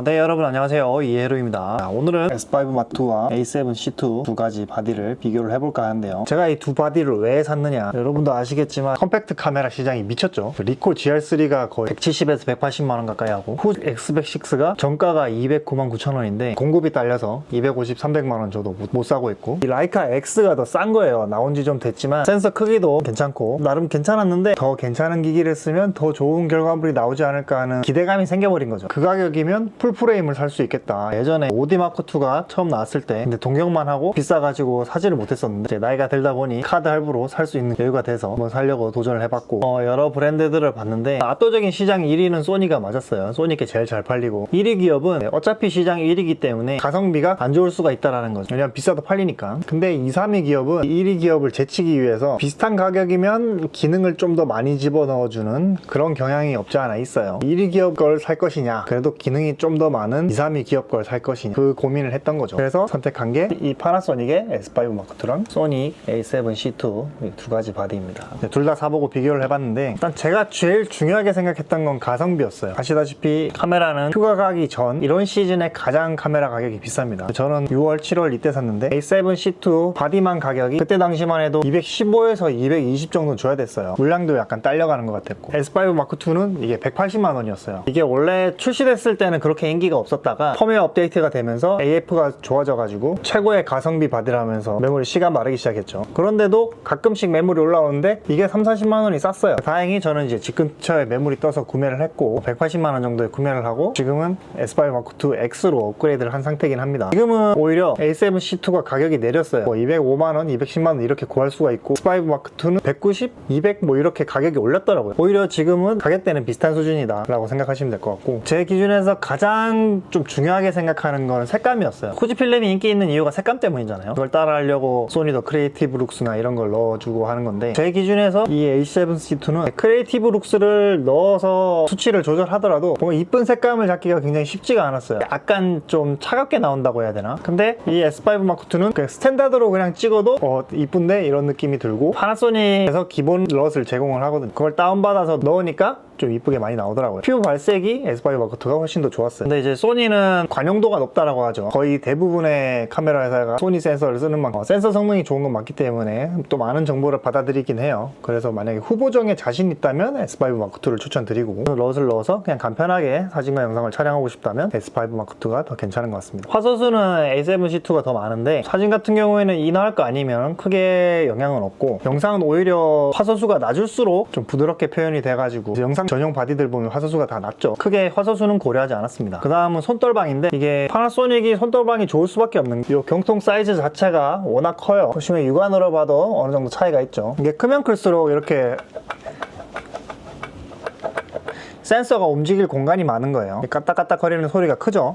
네, 여러분 안녕하세요. 이해로입니다. 오늘은 S5 Mark2와 A7C2 두 가지 바디를 비교를 해볼까 하는데요. 제가 이 두 바디를 왜 샀느냐, 여러분도 아시겠지만 컴팩트 카메라 시장이 미쳤죠. 리콜 GR3가 거의 170에서 180만원 가까이 하고, 후지 X106가 정가가 209만 9천원인데 공급이 딸려서 250, 300만원 줘도 못 사고 있고, 이 라이카 X가 더 싼 거예요. 나온 지 좀 됐지만 센서 크기도 괜찮고 나름 괜찮았는데 더 괜찮은 기기를 쓰면 더 좋은 결과물이 나오지 않을까 하는 기대감이 생겨버린 거죠. 그 가격이면 풀프레임을 살 수 있겠다. 예전에 OD Mark2가 처음 나왔을 때 근데 동경만 하고 비싸가지고 사지를 못했었는데, 이제 나이가 들다 보니 카드 할부로 살 수 있는 여유가 돼서 한번 사려고 도전을 해봤고, 여러 브랜드들을 봤는데 압도적인 시장 1위는 소니가 맞았어요. 소니께 제일 잘 팔리고, 1위 기업은 어차피 시장 1위이기 때문에 가성비가 안 좋을 수가 있다라는 거죠. 왜냐면 비싸도 팔리니까. 근데 2, 3위 기업은 1위 기업을 제치기 위해서 비슷한 가격이면 기능을 좀 더 많이 집어넣어주는 그런 경향이 없지 않아 있어요. 1위 기업 걸 살 것이냐, 그래도 기능이 좀 더 많은 2, 3위 기업 걸 살 것이냐, 그 고민을 했던 거죠. 그래서 선택한 게 이 파나소닉의 S5 Mark2랑 소니 A7C2 이 두 가지 바디입니다. 둘 다 사보고 비교를 해봤는데, 일단 제가 제일 중요하게 생각했던 건 가성비였어요. 아시다시피 카메라는 휴가 가기 전 이런 시즌에 가장 카메라 가격이 비쌉니다. 저는 6월, 7월 이때 샀는데 A7C2 바디만 가격이 그때 당시만 해도 215에서 220 정도 줘야 됐어요. 물량도 약간 딸려가는 것 같았고, S5 Mark2는 이게 180만 원이었어요. 이게 원래 출시됐을 때는 그렇게 인기가 없었다가 펌웨어 업데이트가 되면서 AF가 좋아져가지고 최고의 가성비 바디라면서 메모리 시가 마르기 시작했죠. 그런데도 가끔씩 메모리 올라오는데 이게 3, 40만 원이 쌌어요. 다행히 저는 이제 집 근처에 메모리 떠서 구매를 했고 180만 원 정도에 구매를 하고, 지금은 S5 Mark2 X로 업그레이드를 한 상태긴 합니다. 지금은 오히려 A7C2가 가격이 내렸어요. 205만 원, 210만 원 이렇게 구할 수가 있고, S5 Mark2는 190, 200 뭐 이렇게 가격이 올렸더라고요. 오히려 지금은 가격대는 비슷한 수준이다 라고 생각하시면 될 것 같고, 제 기준에서 가장 좀 중요하게 생각하는 건 색감이었어요. 후지필름이 인기 있는 이유가 색감 때문이잖아요. 그걸 따라하려고 소니도 크리에이티브 룩스나 이런 걸 넣어주고 하는 건데, 제 기준에서 이 A7C2는 크리에이티브 룩스를 넣어서 수치를 조절하더라도 뭔가 이쁜 색감을 잡기가 굉장히 쉽지가 않았어요. 약간 좀 차갑게 나온다고 해야 되나? 근데 이 S5 Mark2는 그냥 스탠다드로 그냥 찍어도 이쁜데 이런 느낌이 들고, 파나소닉에서 기본 럿을 제공을 하거든요. 그걸 다운받아서 넣으니까 좀 이쁘게 많이 나오더라고요. 퓨 발색이 S5 Mark2가 훨씬 더 좋았어요. 근데 이제 소니는 관용도가 높다라고 하죠. 거의 대부분의 카메라 회사가 소니 센서를 쓰는 만큼 센서 성능이 좋은 건 맞기 때문에 또 많은 정보를 받아들이긴 해요. 그래서 만약에 후보정에 자신 있다면 S5 Mark2를 추천드리고, 럿을 넣어서 그냥 간편하게 사진과 영상을 촬영하고 싶다면 S5 Mark2가 더 괜찮은 것 같습니다. 화소수는 A7C2가 더 많은데, 사진 같은 경우에는 인화할 거 아니면 크게 영향은 없고, 영상은 오히려 화소수가 낮을수록 좀 부드럽게 표현이 돼가지고 영상 전용 바디들 보면 화소수가 다 낮죠. 크게 화소수는 고려하지 않았습니다. 그 다음은 손떨방인데, 이게 파나소닉이 손떨방이 좋을 수밖에 없는 게 이 경통 사이즈 자체가 워낙 커요. 보시면 육안으로 봐도 어느 정도 차이가 있죠. 이게 크면 클수록 이렇게 센서가 움직일 공간이 많은 거예요. 까딱까딱 거리는 소리가 크죠.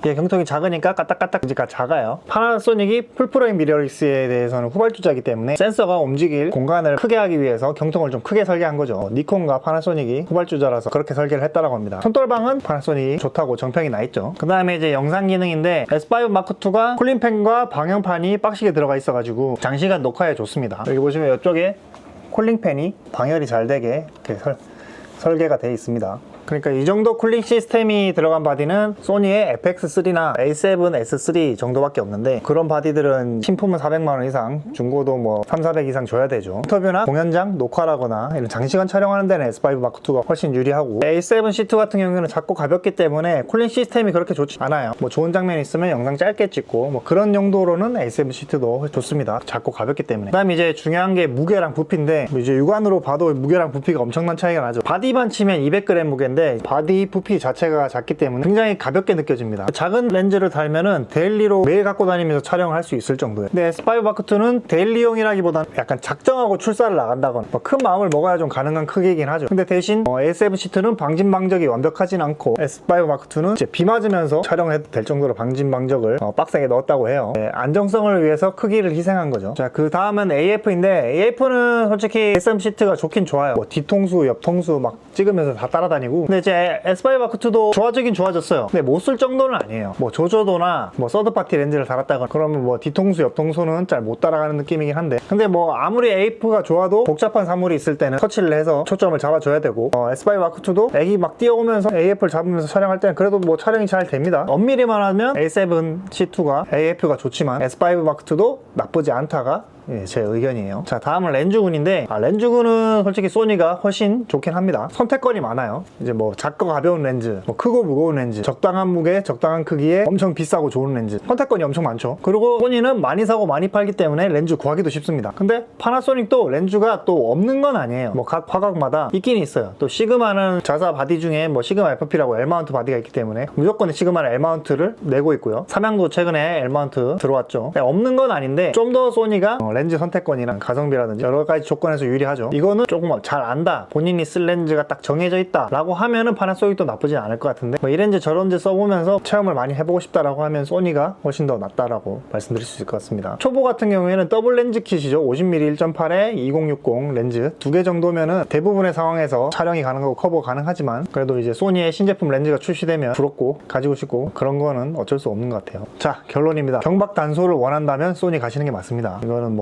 이게 경통이 작으니까 까딱까딱지가 작아요. 파나소닉이 풀프레임 미러리스에 대해서는 후발주자이기 때문에 센서가 움직일 공간을 크게 하기 위해서 경통을 좀 크게 설계한 거죠. 니콘과 파나소닉이 후발주자라서 그렇게 설계를 했다라고 합니다. 손떨방은 파나소닉이 좋다고 정평이 나 있죠. 그 다음에 이제 영상 기능인데, S5 Mark2가 쿨링팬과 방향판이 빡시게 들어가 있어가지고 장시간 녹화에 좋습니다. 여기 보시면 이쪽에 쿨링팬이 방열이 잘 되게 이렇게 설계가 되어 있습니다. 그러니까 이 정도 쿨링 시스템이 들어간 바디는 소니의 FX3나 A7S3 정도밖에 없는데, 그런 바디들은 신품은 400만원 이상, 중고도 뭐 3, 400 이상 줘야 되죠. 인터뷰나 공연장, 녹화라거나 이런 장시간 촬영하는 데는 S5 Mark2가 훨씬 유리하고, A7C2 같은 경우에는 작고 가볍기 때문에 쿨링 시스템이 그렇게 좋지 않아요. 뭐 좋은 장면 있으면 영상 짧게 찍고 뭐 그런 용도로는 A7C2도 좋습니다. 작고 가볍기 때문에. 그 다음에 이제 중요한 게 무게랑 부피인데, 이제 육안으로 봐도 무게랑 부피가 엄청난 차이가 나죠. 바디만 치면 200g 무게인데 바디 부피 자체가 작기 때문에 굉장히 가볍게 느껴집니다. 작은 렌즈를 달면은 데일리로 매일 갖고 다니면서 촬영을 할 수 있을 정도예요. 근데 S5 Mark2는 데일리용이라기보다는 약간 작정하고 출사를 나간다거나 큰 마음을 먹어야 좀 가능한 크기이긴 하죠. 근데 대신 A7C2는 방진방적이 완벽하진 않고, S5 Mark2는 이제 비 맞으면서 촬영해도 될 정도로 방진방적을 빡세게 넣었다고 해요. 안정성을 위해서 크기를 희생한 거죠. 자, 그 다음은 AF인데, AF는 솔직히 A7C2가 좋긴 좋아요. 뭐 뒤통수, 옆통수 막 찍으면서 다 따라다니고, 해가지고. 근데 이제 S5 마크2도 좋아지긴 좋아졌어요. 근데 못 쓸 정도는 아니에요. 뭐 조조도나 뭐 서드파티 렌즈를 달았다거나 그러면 뭐 뒤통수 옆통수는 잘 못 따라가는 느낌이긴 한데, 근데 뭐 아무리 AF가 좋아도 복잡한 사물이 있을 때는 터치를 해서 초점을 잡아줘야 되고, S5 마크2도 애기 막 뛰어오면서 AF를 잡으면서 촬영할 때는 그래도 뭐 촬영이 잘 됩니다. 엄밀히만 하면 A7C2가 AF가 좋지만 S5 마크2도 나쁘지 않다가 제 의견이에요. 자, 다음은 렌즈군인데, 렌즈군은 솔직히 소니가 훨씬 좋긴 합니다. 선택권이 많아요. 이제 뭐 작고 가벼운 렌즈, 뭐 크고 무거운 렌즈, 적당한 무게, 적당한 크기에 엄청 비싸고 좋은 렌즈, 선택권이 엄청 많죠. 그리고 소니는 많이 사고 많이 팔기 때문에 렌즈 구하기도 쉽습니다. 근데 파나소닉도 렌즈가 또 없는 건 아니에요. 뭐 각 화각마다 있긴 있어요. 또 시그마는 자사 바디 중에 뭐 시그마 FP라고 L마운트 바디가 있기 때문에 무조건 시그마는 L마운트를 내고 있고요. 삼양도 최근에 L마운트 들어왔죠. 없는 건 아닌데 좀 더 소니가 렌즈 선택권이랑 가성비라든지 여러 가지 조건에서 유리하죠. 이거는 조금 잘 안다, 본인이 쓸 렌즈가 딱 정해져 있다 라고 하면은 파나소닉도 나쁘진 않을 것 같은데, 뭐 이 렌즈 저 렌즈 써보면서 체험을 많이 해보고 싶다라고 하면 소니가 훨씬 더 낫다라고 말씀드릴 수 있을 것 같습니다. 초보 같은 경우에는 더블 렌즈 킷이죠. 50mm 1.8에 2060 렌즈 두 개 정도면은 대부분의 상황에서 촬영이 가능하고 커버 가능하지만, 그래도 이제 소니의 신제품 렌즈가 출시되면 부럽고 가지고 싶고 그런 거는 어쩔 수 없는 것 같아요. 자, 결론입니다. 경박 단소를 원한다면 소니 가시는 게 맞습니다. 이거는 뭐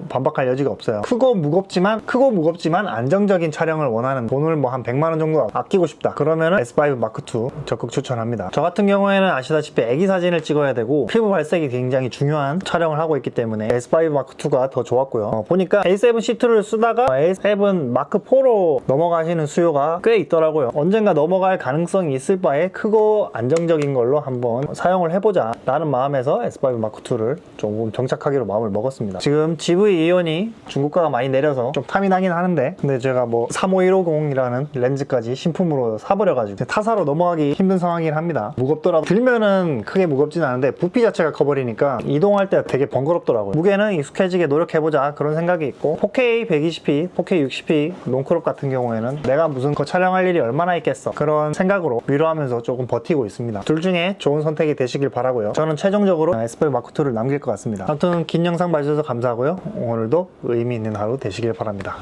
반박할 여지가 없어요. 크고 무겁지만 안정적인 촬영을 원하는, 돈을 뭐 한 100만원 정도 아끼고 싶다 그러면은 S5 마크2 적극 추천합니다. 저 같은 경우에는 아시다시피 애기 사진을 찍어야 되고 피부 발색이 굉장히 중요한 촬영을 하고 있기 때문에 S5 마크2가 더 좋았고요. 보니까 A7C2를 쓰다가 A7 마크4로 넘어가시는 수요가 꽤 있더라고요. 언젠가 넘어갈 가능성이 있을 바에 크고 안정적인 걸로 한번 사용을 해보자 라는 마음에서 S5 마크2를 조금 정착하기로 마음을 먹었습니다. 지금 GV2원이 중고가가 많이 내려서 좀 탐이 나긴 하는데, 근데 제가 뭐 35150이라는 렌즈까지 신품으로 사버려가지고 타사로 넘어가기 힘든 상황이긴 합니다. 무겁더라도 들면은 크게 무겁진 않은데 부피 자체가 커버리니까 이동할 때 되게 번거롭더라고요. 무게는 익숙해지게 노력해보자 그런 생각이 있고, 4K 120p, 4K 60p 롱크롭 같은 경우에는 내가 무슨 거 촬영할 일이 얼마나 있겠어 그런 생각으로 위로하면서 조금 버티고 있습니다. 둘 중에 좋은 선택이 되시길 바라고요. 저는 최종적으로 S5 마크2를 남길 것 같습니다. 아무튼 긴 영상 봐주셔서 감사하고요. 오늘도 의미 있는 하루 되시길 바랍니다.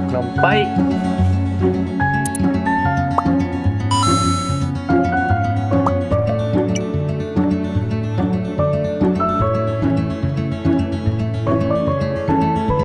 그럼 빠이!